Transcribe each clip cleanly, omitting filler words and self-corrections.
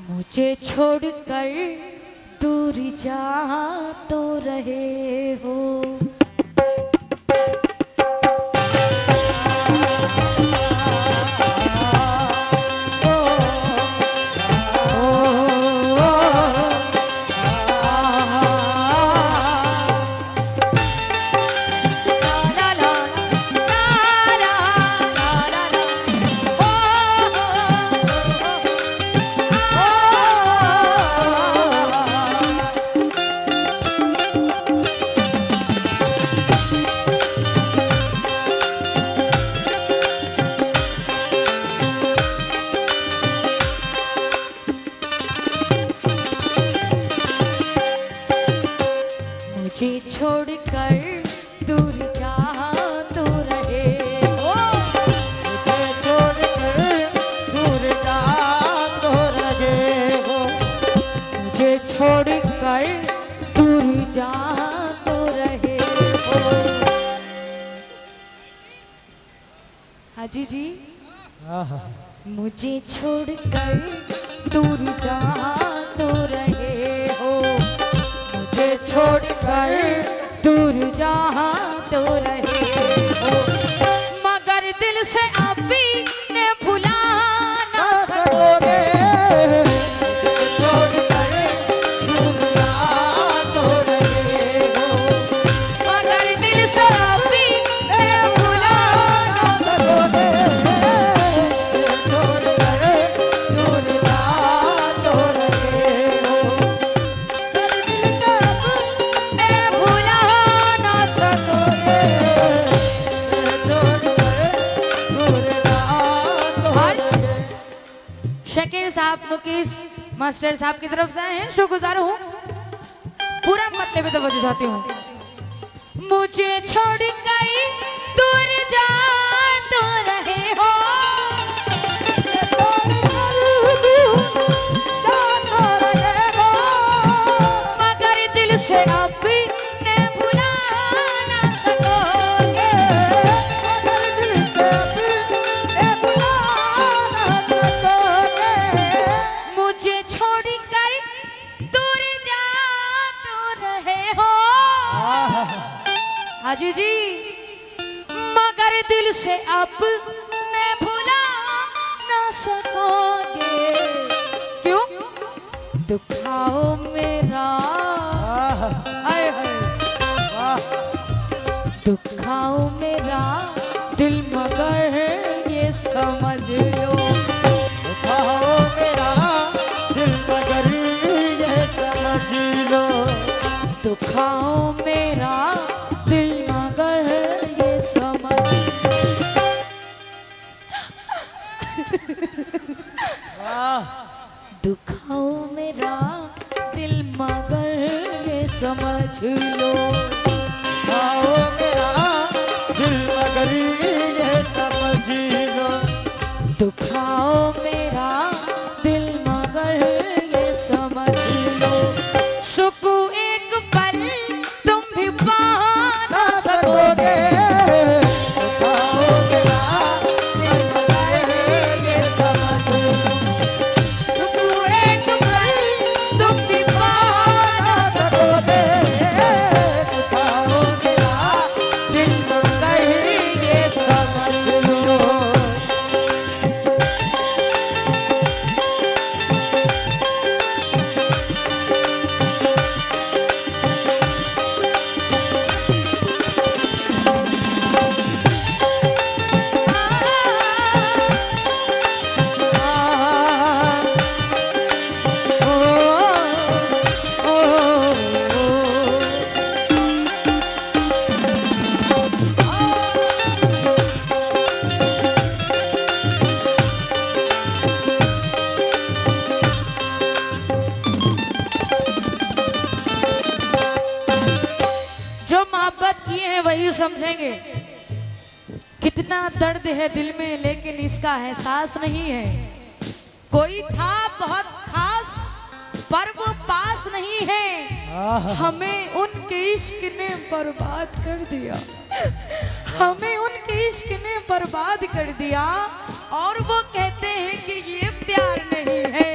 मुझे छोड़कर दूर जा तो रहे हो। मुझे छोड़कर दूर जा तो रहे हो। मुझे छोड़कर दूर जा तो रहे हो। मुझे छोड़कर दूर जा तो रहे हो। हाजी जी, मुझे छोड़कर दूर जा तो रहे हो। मुझे छोड़कर दूर जा तो रहे हो, मगर दिल से अभी ने भुला ना सकोगे। छोड़कर दूर जा तो रहे हो, मगर दिल से अभी ने भुला ना सकोगे। छोड़कर दूर जा तो रहे हो, ने भुला ना सकोगे। दूर जा तो रहे। शकीर साहब मुकेश मास्टर साहब की तरफ से आए हैं, शुक्रगुजार हूँ। पूरा मतलब में तवज्जो चाहती हूँ। मुझे छोड़कर दूर जा तो रहे हो। मगर दिल से अभी ने भुला ना सकोगे। मुझे छोड़कर दूर जा तो रहे हो। हाजी जी, मगर दिल से अब ने भुला ना सकोगे। क्यों? दुखाओ मेरा, आए हाय, दुखाओ मेरा दिल मगर ये समझ लो। दुखाओ मेरा दिल मगर ये समझ लो। दुखाओ मेरा दिल मगर ये समझ दुखाओ मेरा दिल मगर ये समझ लो। दुखाओ मेरा दिल मगर ये समझ लो। दुखाओ मेरा दिल मगर ये समझ लो। सुकू एक पल तुम भी पा ना सकोगे। दुखाओ मेरा दिल मगर ये समझ लो। सुकू एक पल तुम भी पा ना सकोगे। दुखाओ मेरा दिल मगर ये समझ लो। जो मोहब्बत किए हैं वही समझेंगे कितना दर्द है दिल में, लेकिन इसका एहसास नहीं है। कोई था बहुत खास पर वो पास नहीं है। हमें उनके इश्क ने बर्बाद कर दिया। हमें उनके इश्क ने बर्बाद कर दिया और वो कहते हैं कि ये प्यार नहीं है।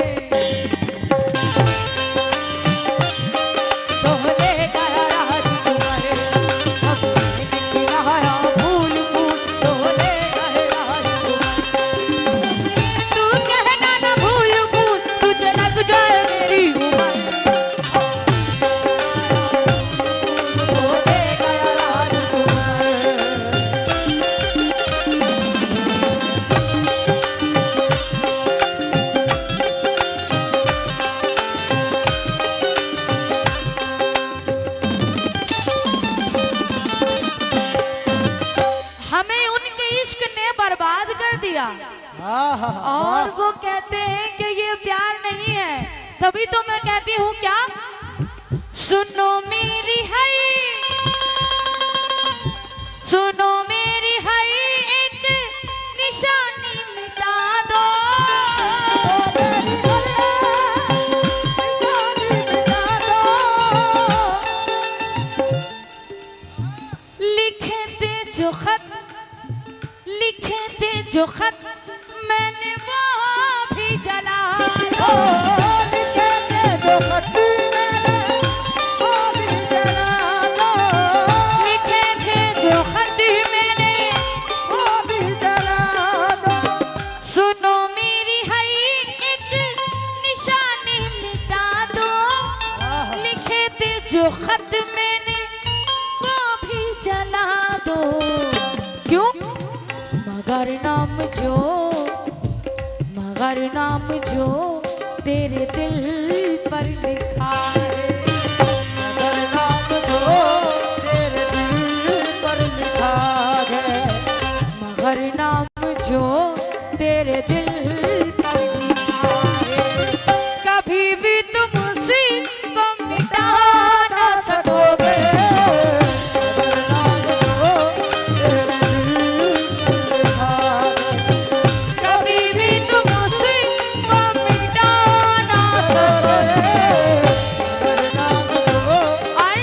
तभी तो मैं कहती हूँ क्या, सुनो मेरी हरी, सुनो मेरी हरी एक निशानी मिटा दो। लिखे थे जो खत, लिखे थे जो खत मैंने वो भी जला दो। लिखे थे जो खत मैंने वो भी जला दो। लिखे थे जो खत मैंने वो भी जला दो। सुनो मेरी हरी एक निशानी मिटा दो। लिखे थे जो खत मैंने वो भी जला दो। क्यों? मगर नाम जो, मगर नाम जो तेरे दिल पर लिखा है। मगर नाम जो तेरे दिल पर लिखा है। मगर नाम जो तेरे दिल पर लिखा है। कभी भी तुम उसी को मिटा ना सकोगे। मगर नाम जो तेरे दिल पर लिखा है। कभी भी तुम उसी को मिटा ना सकोगे। मगर नाम जो और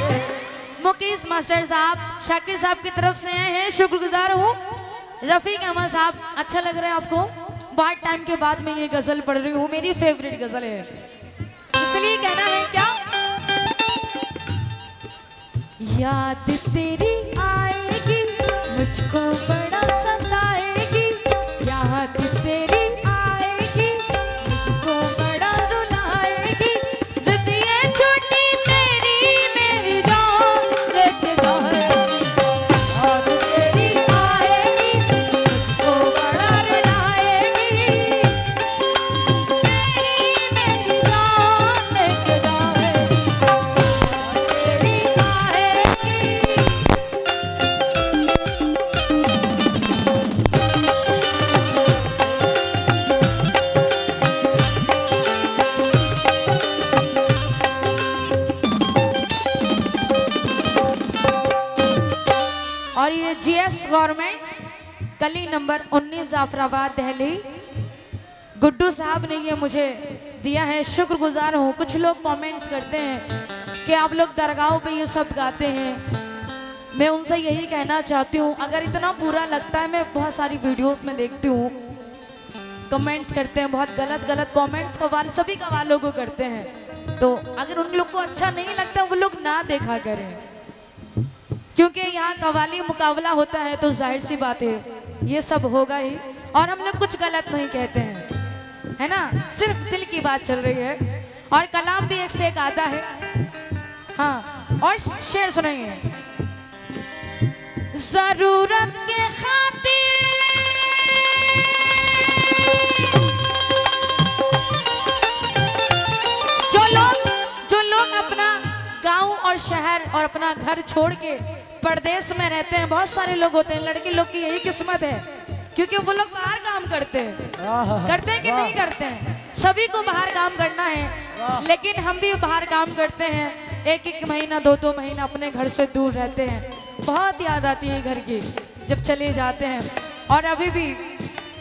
मुकेश मास्टर साहब शाकिर साहब की तरफ से आए हैं, शुक्रगुजार हूँ। रफीक अहमद साहब, अच्छा लग रहा है आपको? बहुत टाइम के बाद मैं ये गजल पढ़ रही हूँ, मेरी फेवरेट गजल है, इसलिए कहना है क्या, याद तेरी आएगी मुझको बड़ा सताएगी। याद तेरी आएगी मुझको बड़ा रुलाएगी। जिद ये छोटी तेरी मेरी जान लेके जाएगी। याद तेरी आएगी मुझको बड़ा रुलाएगी। तेरी मेरी जान लेके जाएगी। तेरी आएगी। और ये जीएस गवर्नमेंट गली नंबर 19 जाफराबाद दिल्ली, गुड्डू साहब ने ये मुझे दिया है, शुक्रगुजार हूँ। कुछ लोग कमेंट्स करते हैं कि आप लोग दरगाहों पे ये सब गाते हैं। मैं उनसे यही कहना चाहती हूँ, अगर इतना बुरा लगता है, मैं बहुत सारी वीडियोस में देखती हूँ कमेंट्स करते हैं, बहुत गलत गलत कमेंट्स कवाल सभी कवालों को करते हैं। तो अगर उन लोग को अच्छा नहीं लगता वो लोग ना देखा करें, क्योंकि यहाँ कवाली मुकाबला होता है तो जाहिर सी बात है ये सब होगा ही। और हम लोग कुछ गलत नहीं कहते हैं, है ना, सिर्फ दिल की बात चल रही है। और कलाम भी एक से एक आता है। हाँ, और शेर सुनेंगे। जरूरत के खातिर जो लोग अपना गांव और शहर और अपना घर छोड़ के परदेश में रहते हैं, बहुत सारे लोग होते हैं, लड़के लोग की यही किस्मत है, क्योंकि वो लोग बाहर काम करते हैं। करते हैं कि नहीं करते हैं? सभी को बाहर काम करना है, लेकिन हम भी बाहर काम करते हैं। एक एक महीना, दो दो महीना अपने घर से दूर रहते हैं। बहुत याद आती है घर की जब चले जाते हैं। और अभी भी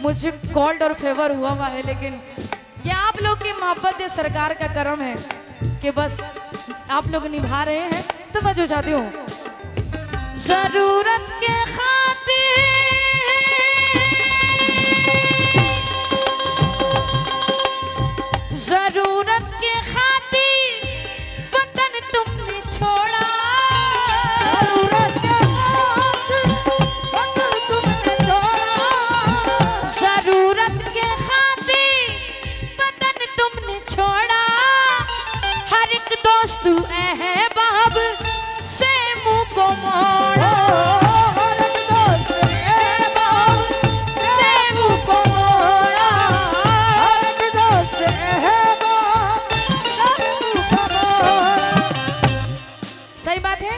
मुझे कोल्ड और फेवर हुआ है, लेकिन ये आप लोग की मोहब्बत, ये सरकार का करम है कि बस आप लोग निभा रहे हैं। तो मैं जो चाहती हूँ, जरूरत के खातिर, जरूरत के खातिर वतन तुमने छोड़ा। जरूरत के खातिर वतन तुमने छोड़ा। जरूरत के खातिर वतन तुमने छोड़ा। हर एक दोस्त अहबाब से मुंह को मोड़ा। हर एक दोस्त अहबाब से मुंह को मोड़ा। हर एक दोस्त अहबाब से मुंह को मोड़ा। सही बात है।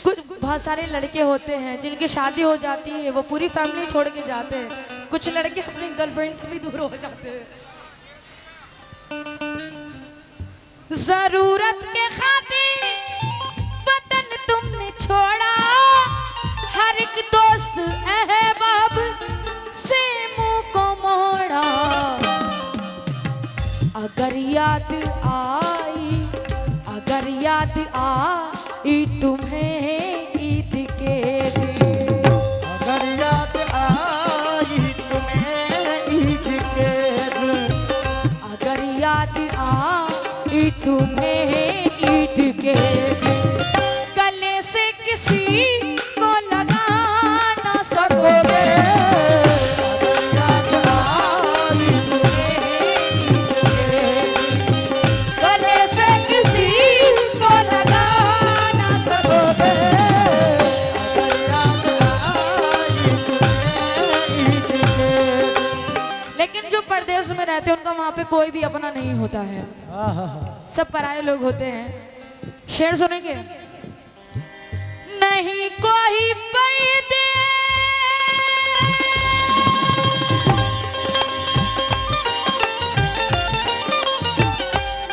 कुछ बहुत सारे लड़के होते हैं जिनकी शादी हो जाती है, वो पूरी फैमिली छोड़ के जाते हैं। कुछ लड़के अपने गर्लफ्रेंड से भी दूर हो जाते हैं। जरूरत के खातिर वतन तुमने छोड़ा, हर एक दोस्त अहबाब से मुंह को मोड़ा। अगर याद आई, अगर याद आई तुम्हें ईद के दिन, अगर याद आई तुम्हें ईद के दिन, अगर याद आई तुम्हें ईद के दिन, गले से किसी को लगा ना सकोगे। याद आई तुम्हें ईद के दिन, गले से किसी को लगा ना सकोगे। याद आई तुम्हें ईद के दिन। लेकिन जो परदेश में रहते हैं उनका वहां पे कोई भी अपना नहीं होता है, सब पराये लोग होते हैं। शेर सुनेंगे। नहीं कोई परदेश,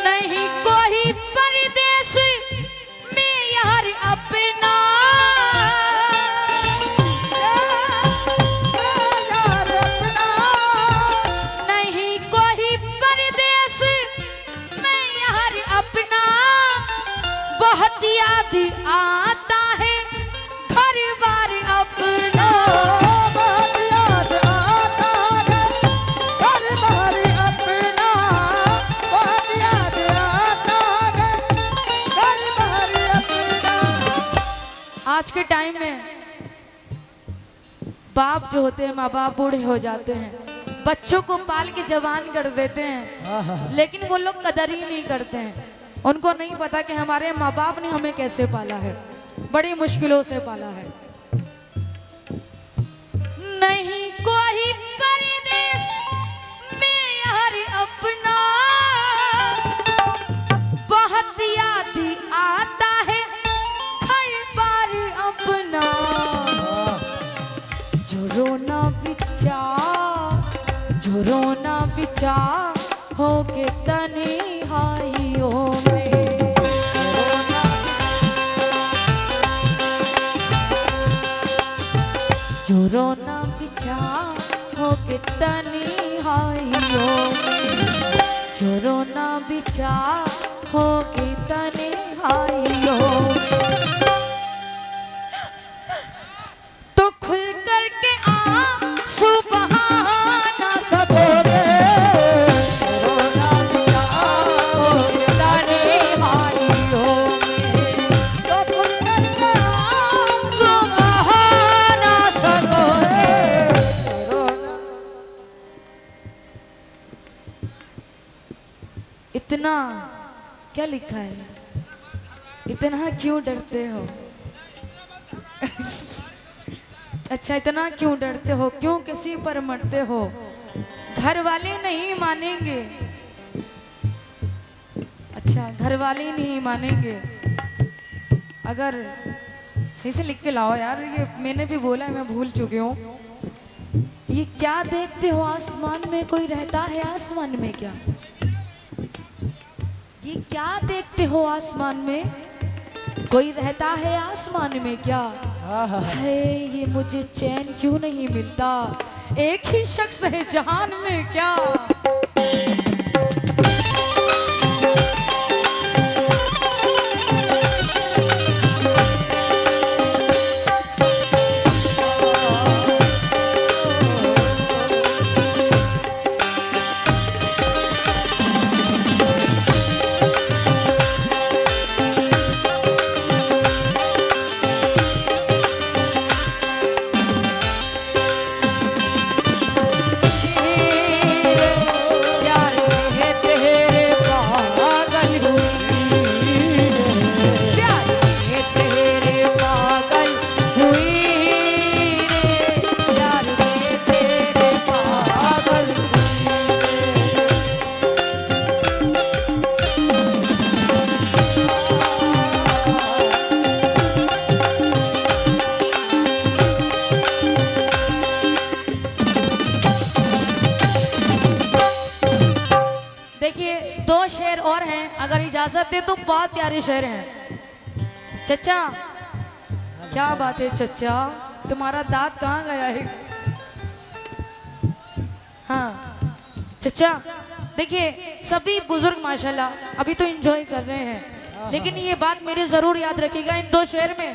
नहीं कोई परदेश में यार अपना, यार अपना, नहीं कोई परदेश में यार अपना, बहुत याद आता है घर बार अपना। बहुत याद आता है घर बार अपना, बहुत याद आता है घर बार अपना। आज के टाइम में बाप जो होते हैं, माँ बाप बूढ़े हो जाते हैं, बच्चों को पाल के जवान कर देते हैं, लेकिन वो लोग कदर ही नहीं करते हैं। उनको नहीं पता कि हमारे माँ बाप ने हमें कैसे पाला है, बड़ी मुश्किलों से पाला है। नहीं कोई परदेश में यार अपना, बहुत याद आता है हर बार अपना। जो रोना बिचा, जो रोना बिचा हो के तन्हाइयों में, जो रोना बिचा हो के तन्हाइयों में, जो रोना बिचा हो के तन्हाइयों में, तो खुल करके आंसू बहा ना सकोगे। रोना जाओ तन्हाइयों में, तो खुल करके आंसू बहा ना सकोगे। रोना। इतना क्या लिखा है, इतना क्यों डरते हो? अच्छा, इतना क्यों डरते हो, क्यों किसी पर मरते हो? घर वाले नहीं मानेंगे, अच्छा घर वाले नहीं मानेंगे। अगर सही से लिख के लाओ यार, ये मैंने भी बोला है, मैं भूल चुकी हूँ। ये क्या देखते हो आसमान में, कोई रहता है आसमान में क्या? ये क्या देखते हो आसमान में, कोई रहता है आसमान में क्या? है ये मुझे चैन क्यों नहीं मिलता, एक ही शख्स है जहान में क्या? देखिए 2 शेर और हैं, अगर इजाजत दे तो बहुत प्यारे शेर हैं। चचा क्या बात है चचा, तुम्हारा दांत कहाँ गया है? हाँ चचा, देखिए सभी बुजुर्ग माशाल्लाह अभी तो एंजॉय कर रहे हैं, लेकिन ये बात मेरे जरूर याद रखिएगा, इन 2 शेर में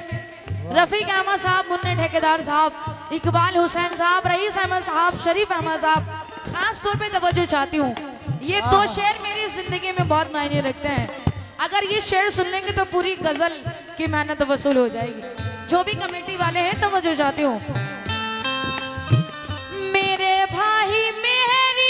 रफीक अहमद साहब, मुन्ने ठेकेदार साहब, इकबाल हुसैन साहब, रईस अहमद साहब, शरीफ अहमद साहब, खास तौर पे तवज्जो चाहती हूँ। ये 2 शेर मेरी जिंदगी में बहुत मायने रखते हैं। अगर ये शेर सुन लेंगे तो पूरी गजल की मेहनत वसूल हो जाएगी। जो भी कमेटी वाले हैं तवज्जो चाहती हूँ। मेरे भाई मेरी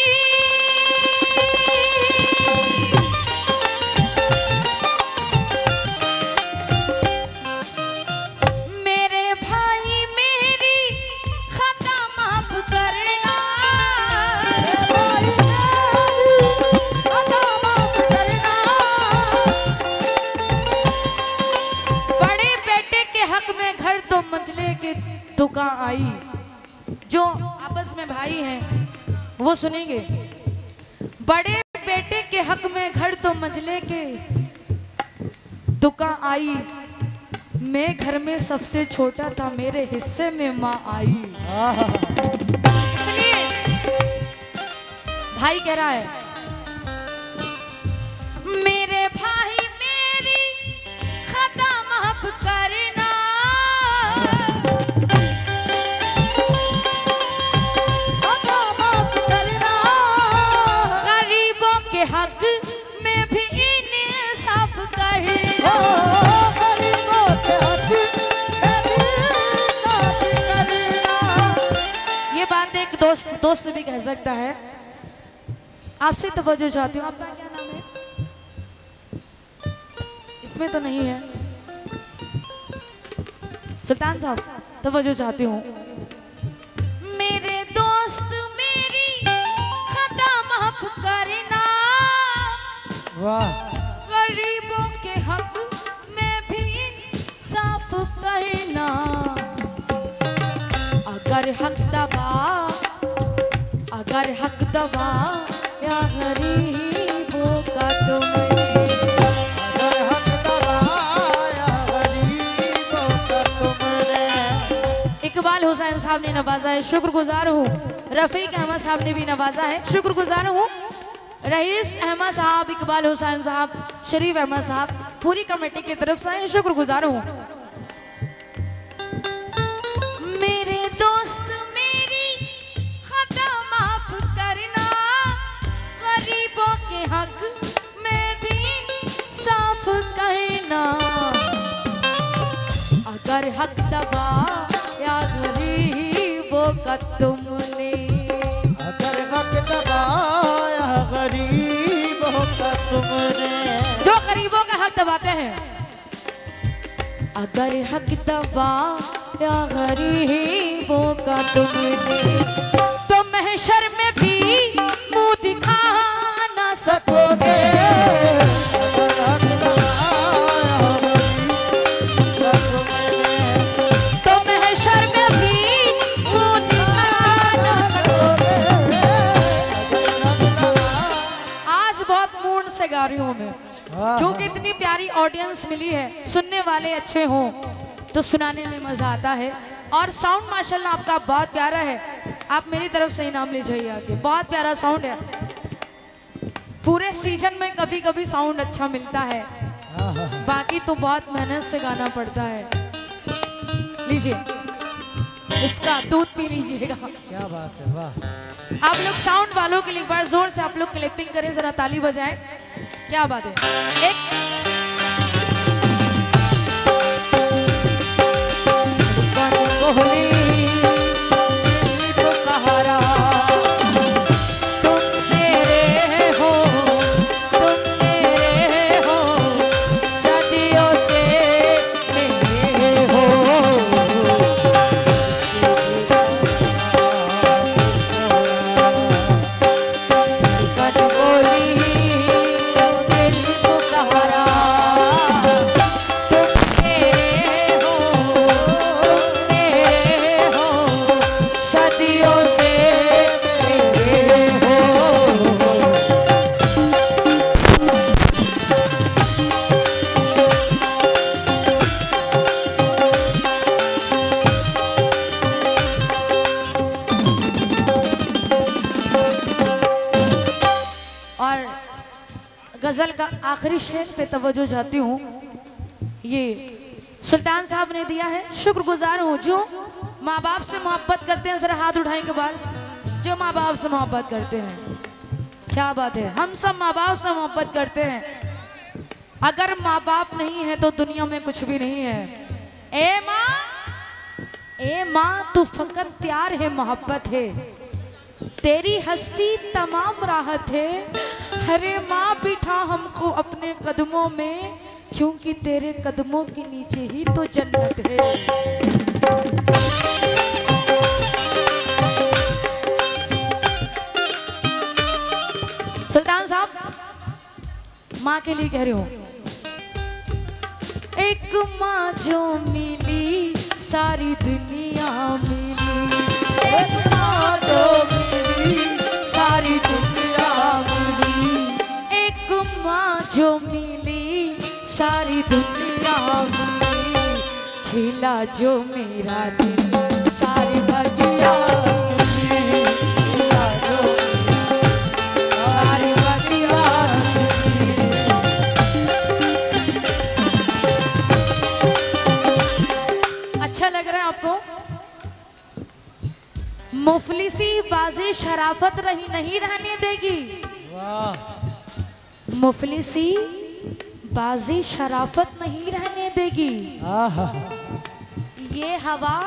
दुकान आई। जो आपस में भाई हैं वो सुनेंगे। बड़े बेटे के हक में घर तो मंझले के दुकान आई, मैं घर में सबसे छोटा था, मेरे हिस्से में माँ आई। इसलिए भाई कह रहा है, मेरे भाई मेरी खता माफ करना, गरीबों के हक में भी इंसाफ करना, गरीबों के हक में भी इंसाफ करना। ये बात एक दोस्त भी कह सकता है। आपसे तवज्जो चाहती हूँ, आपका क्या नाम है? इसमें तो नहीं है। सुल्तान साहब तवज्जो चाहती हूँ। मेरे दोस्त मेरी खता माफ करना, वाह, गरीबों के हक में भी इंसाफ करना, अगर हक दबा या गरीबों का तुमने, अगर हक दबाया गरीबों का तुमने। इकबाल हुसैन साहब ने नवाजा है, शुक्रगुजार हूँ। रफीक अहमद साहब ने भी नवाजा है, शुक्रगुजार हूँ। रईस अहमद साहब, इकबाल हुसैन साहब, शरीफ अहमद साहब, पूरी कमेटी की तरफ से शुक्रगुजार हूँ। मेरे दोस्त मेरी खता माफ करना, गरीबों के हक में भी इंसाफ करना, अगर हक दबा या गरीबों का तुमने, अगर हक दबाया गरीबों का तुमने। जो गरीबों का हक दबाते हैं, अगर हक दबा या गरीबों का तुमने, तो महशर में भी मुंह दिखा ना सकोगे, अगर हक दबाया गरीबों का तुमने। तो महशर में भी मुंह दिखा ना सकोगे। आज बहुत मूड से गा रही हूँ मैं, क्योंकि इतनी प्यारी ऑडियंस मिली है। सुनने वाले अच्छे हों तो सुनाने में मजा आता है। और साउंड माशाल्लाह आपका बहुत प्यारा है, आप मेरी तरफ से इनाम ले जाइए आगे। बहुत प्यारा साउंड है, पूरे सीजन में कभी कभी साउंड अच्छा मिलता है, बाकी तो बहुत मेहनत से गाना पड़ता है। लीजिए इसका दूध पी लीजिएगा। क्या बात है, वाह। आप लोग साउंड वालों के लिए एक बार जोर से आप लोग क्लैपिंग करें, जरा ताली बजाएं। क्या बात है। एक कोहली तो कहारा, तुम मेरे हो, सदियों से मेरे हो। बोली दिल को कहारा, गजल का आखिरी शेर पे तवज्जो चाहती हूँ। ये सुल्तान साहब ने दिया है, शुक्रगुजार हूँ। जो माँ बाप से मोहब्बत करते हैं, जरा हाथ उठाएं के बाद, जो माँ बाप से मोहब्बत करते हैं, क्या बात है, हम सब माँ बाप से मोहब्बत करते हैं। अगर माँ बाप नहीं है तो दुनिया में कुछ भी नहीं है। ए माँ तू फकत प्यार है, मोहब्बत है, तेरी हस्ती तमाम राहत है। हरे माँ बिठा हमको अपने कदमों में, क्योंकि तेरे कदमों के नीचे ही तो जन्नत है। सुल्तान साहब माँ के लिए कह रही हूँ। एक माँ जो मिली सारी दुनिया मिली, एक माँ जो मिली सारी दुनिया मिली, एक माँ जो मिली सारी दुनिया मिली, खिला जो मेरा दिल सारी बगिया मिली, खिला जो सारी बगिया मिली। अच्छा लग रहा है आपको? मुफलिसी बाजी शराफत रही नहीं रहने देगी। मुफलिसी बाजी शराफत नहीं रहने देगी। ये हवा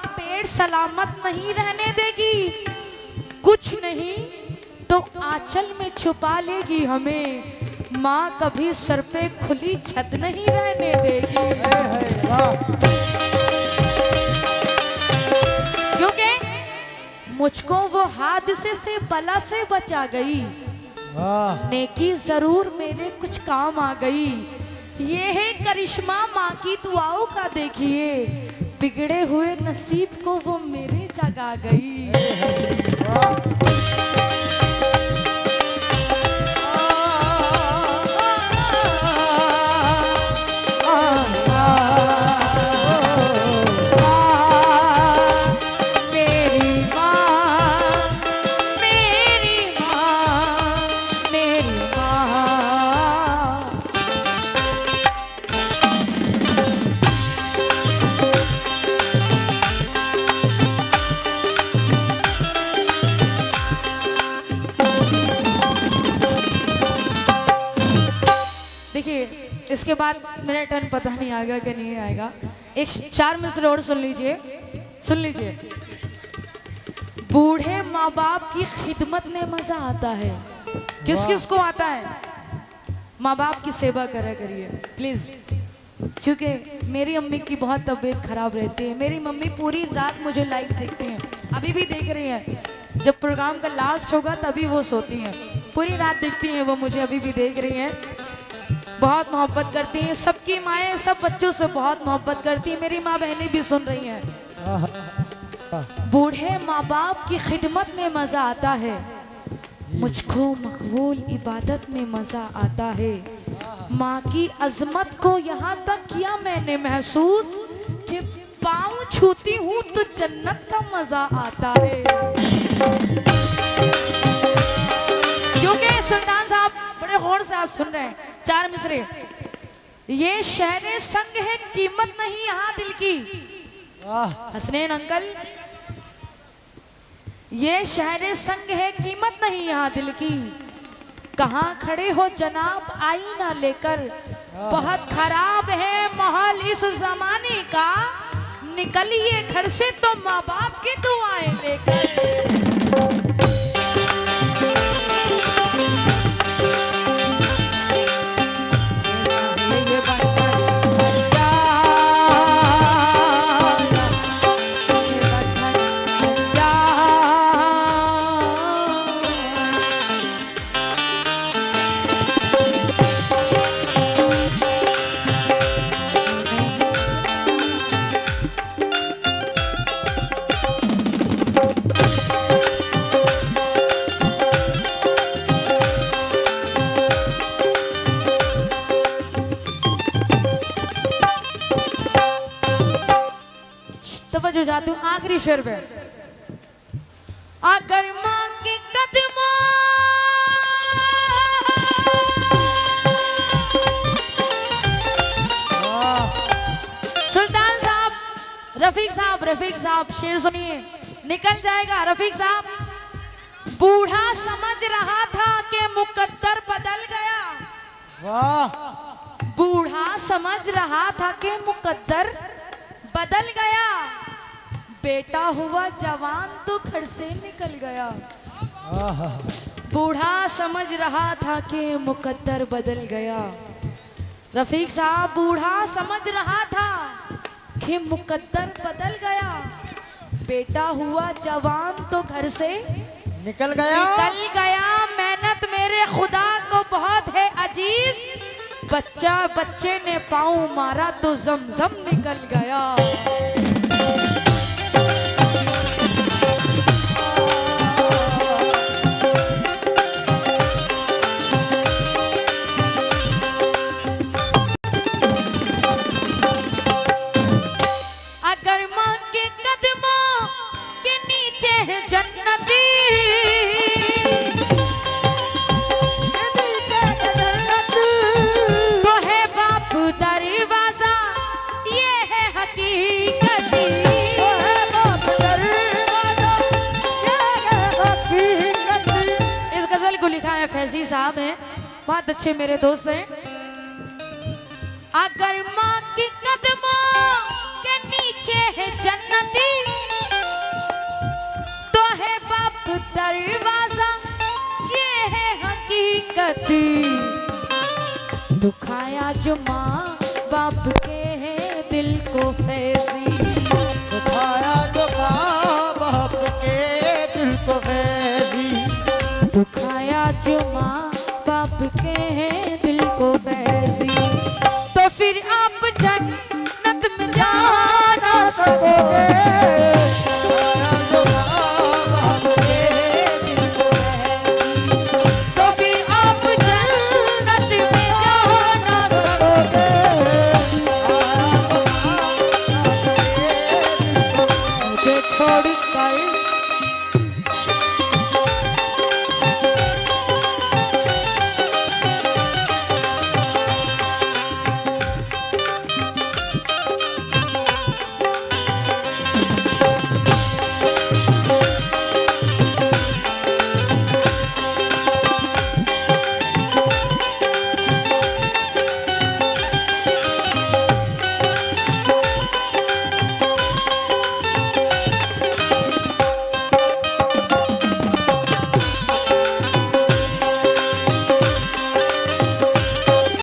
पेड़ सलामत नहीं रहने देगी। कुछ नहीं तो आंचल में छुपा लेगी हमें, माँ कभी सर पे खुली छत नहीं रहने देगी। क्योंकि मुझको वो हादसे से बला से बचा गई, नेकी जरूर मेरे कुछ काम आ गई। ये है करिश्मा माँ की दुआओं का, देखिए बिगड़े हुए नसीब को वो मेरे जगा गई। इसके बाद मेरा टर्न पता नहीं आएगा कि नहीं आएगा। एक 4 मिसरे और सुन लीजिए, सुन लीजिए। बूढ़े माँ बाप की खिदमत में मजा आता है। किस किस को आता है? माँ बाप की सेवा करा करिए प्लीज, क्योंकि मेरी अम्मी की बहुत तबीयत खराब रहती है। मेरी मम्मी पूरी रात मुझे लाइव देखती हैं, अभी भी देख रही हैं। जब प्रोग्राम का लास्ट होगा तभी वो सोती हैं, पूरी रात देखती हैं वो मुझे, अभी भी देख रही हैं। बहुत मोहब्बत करती हैं, सबकी माएँ सब बच्चों से बहुत मोहब्बत करती हैं। मेरी माँ बहनें भी सुन रही हैं। बूढ़े माँ बाप की खिदमत में मजा आता है, मुझको मकबूल इबादत में मजा आता है। माँ की अजमत को यहाँ तक किया मैंने महसूस कि पाँव छूती हूँ तो जन्नत का मजा आता है। क्योंकि सुल्तान साहब बड़े गौर से आप सुन रहे हैं 4 मिसरे। ये शहर संग है, कीमत नहीं यहाँ दिल की। हसनैन अंकल, ये शहर संग है, कीमत नहीं यहाँ दिल की। कहाँ खड़े हो जनाब आईना लेकर, बहुत खराब है माहौल इस जमाने का। निकलिए घर से तो माँ बाप की दुआएं लेकर। जो जाती हूँ आखिरी शेर पे। अगर माँ की कदमों रफीक साहब शेर सुनिए, निकल जाएगा रफीक साहब। बूढ़ा समझ रहा था कि मुकद्दर बदल गया। वाह बूढ़ा समझ रहा था कि मुकद्दर बदल गया। बेटा हुआ जवान तो घर से निकल गया। बूढ़ा समझ रहा था कि मुकद्दर बदल गया। रफीक साहब, बूढ़ा समझ रहा था कि मुकद्दर बदल गया। बेटा हुआ जवान तो घर से निकल गया। मेहनत मेरे खुदा को बहुत है अजीज। बच्चे ने पाँव मारा तो जमजम निकल गया। अगर माँ के कदमों के नीचे है जन्नती, तो है बाप दरवाजा, ये है हकीकती। इस गजल को लिखा है फैजी साहब हैं, बहुत अच्छे मेरे दोस्त हैं। अगर माँ के कदमों के नीचे है जन्नती, तो है बाप दरवाजा, ये है हकीकती। दुखाया जो माँ बाप के है दिल को फैजी, दुखाया जो माँ बाप के दिल को फैजी, दुखाया जो माँ बाप के है दिल को फैजी। तो फिर आप जन्नत में जा ना सकोगे।